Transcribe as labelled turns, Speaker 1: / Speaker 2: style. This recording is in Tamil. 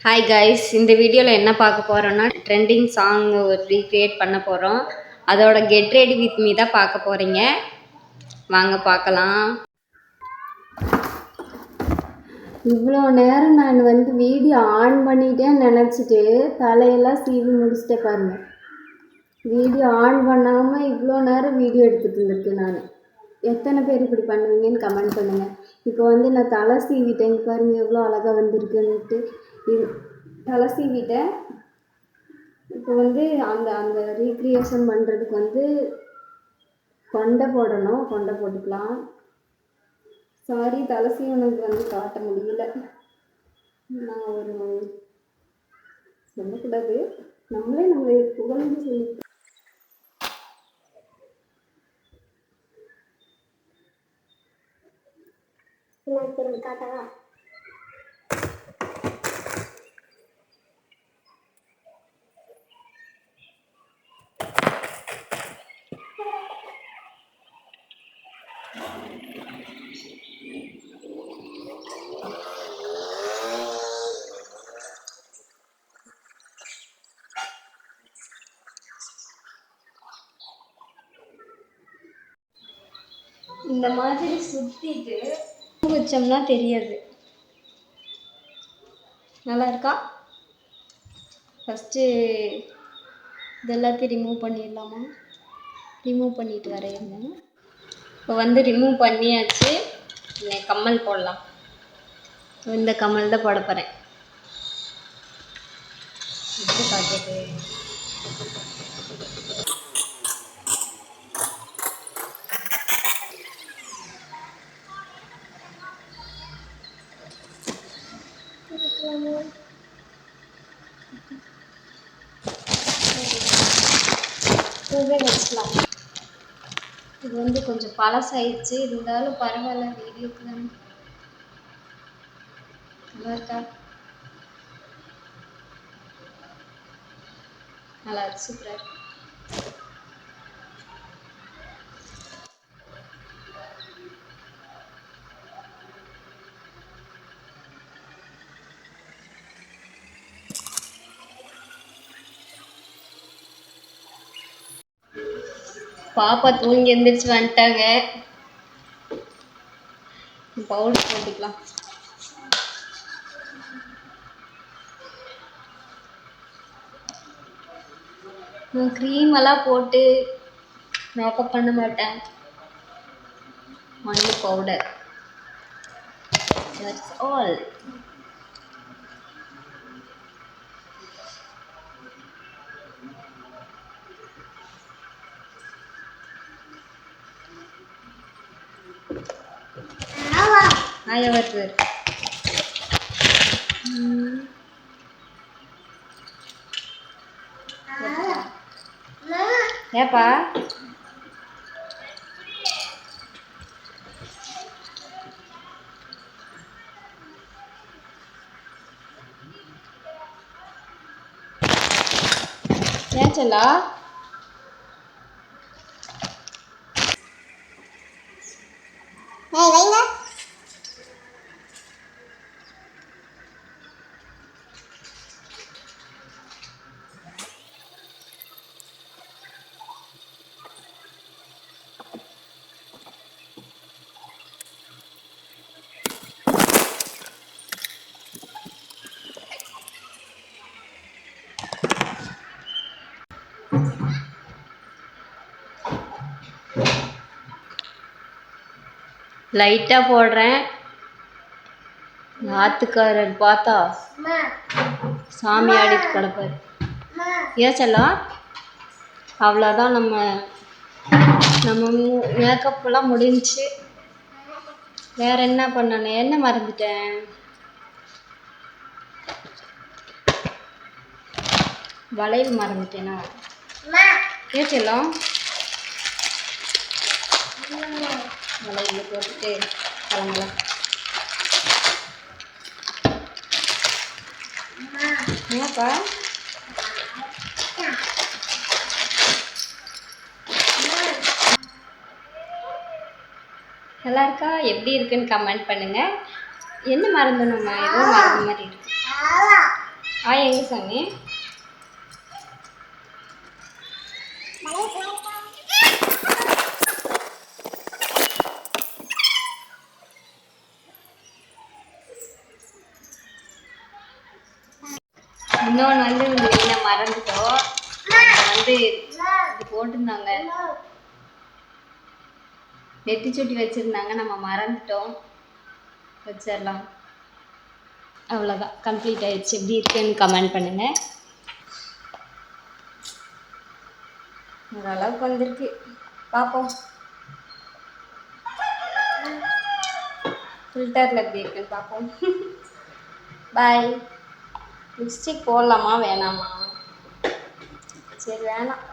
Speaker 1: ஹாய் கைஸ், இந்த வீடியோவில் என்ன பார்க்க போகிறோன்னா ட்ரெண்டிங் சாங் ரீக்ரியேட் பண்ண போகிறோம். அதோட கெட் ரெடி வித் மீ தான் பார்க்க போகிறீங்க. வாங்க பார்க்கலாம்.
Speaker 2: இவ்வளோ நேரம் நான் வீடியோ ஆன் பண்ணிட்டேன்னு நினச்சிட்டு தலையெல்லாம் சீவி முடிச்சுட்டே பாருங்கள். வீடியோ ஆன் பண்ணாமல் இவ்வளோ நேரம் வீடியோ எடுத்துகிட்டு இருந்திருக்கு. நான் எத்தனை பேர் இப்படி பண்ணுவீங்கன்னு கமெண்ட் பண்ணுங்கள். இப்போ நான் தலை சீவிட்டேங்க பாருங்கள், எவ்வளோ அழகாக வந்திருக்குன்ட்டு. தலை சீவிட்டேன். இப்போ அந்த அந்த ரீக்ரியேஷன் பண்ணுறதுக்கு கொண்டை போடணும். கொண்டை போட்டுக்கலாம். சாரி, தலை சீவனுக்கு காட்ட முடியல. நான் ஒரு சொல்லக்கூடாது, நம்மளை புகழ்ந்து சொல்லி காட்டவா? இந்த மாதிரி சுத்திட்டு வச்சோம்னா தெரியாது. நல்லா இருக்கா? ஃபஸ்ட்டு இதெல்லாத்தையும் ரிமூவ் பண்ணிடலாமா? ரிமூவ் பண்ணிட்டு வரையிருந்தேன். இப்போ ரிமூவ் பண்ணியாச்சு. கம்மல் போடலாம். இந்த கம்மல் தான் போட போகிறேன். எப்படி காட்டுறது? பூவே வச்சுக்கலாம். இது கொஞ்சம் பழசாயிடுச்சு, இருந்தாலும் பரவாயில்ல. வீடியோக்கு தான் நல்லா இருக்கா? நல்லா இருக்கு, சூப்பராக இருக்கு. பாப்பா தூங்கி எந்திரிச்சு வந்துட்டாங்க. பவுடர் போட்டுக்கலாம். நான் க்ரீம் எல்லாம் போட்டு மேக்கப் பண்ண மாட்டேன். Only powder, that's all. ஆயா வருது. ஏப்பா ஏச்சலா? வைங்க. லைட்டாக போடுறேன். ஆத்துக்காரர் பார்த்தா சாமி ஆடிட்டு கிடப்பாரு. ஏச்சலாம் அவ்வளோதான். நம்ம மேக்கப்லாம் முடிஞ்சிச்சு. வேற என்ன பண்ணணும்? என்ன மறந்துட்டேன்? வளையல் மறந்துட்டேனா? ஏச்சலாம் வளையல் போட்டுட்டு கிளம்பலாம். என்னப்பா? நல்லா இருக்கா? எப்படி இருக்குன்னு கமெண்ட் பண்ணுங்க. என்ன மறந்துணுமா? ஏதோ மறந்த மாதிரி இருக்கு.
Speaker 1: எங்க சாமி இன்னொன்று வந்து மெயினாக மறந்துட்டோம். வந்து இது போட்டிருந்தாங்க, நெத்தி சுட்டி வச்சுருந்தாங்க, நம்ம மறந்துட்டோம். வச்சிடலாம். அவ்வளோதான், கம்ப்ளீட் ஆயிடுச்சு. எப்படி இருக்குன்னு கமெண்ட் பண்ணுங்கள். ஓரளவுக்கு வந்திருக்கு, பார்ப்போம். ஃபில்டரில் எப்படி இருக்குன்னு பார்ப்போம். பாய். லிப்ஸ்டிக் போடலாமா வேணாமா? சரி வேணாம்.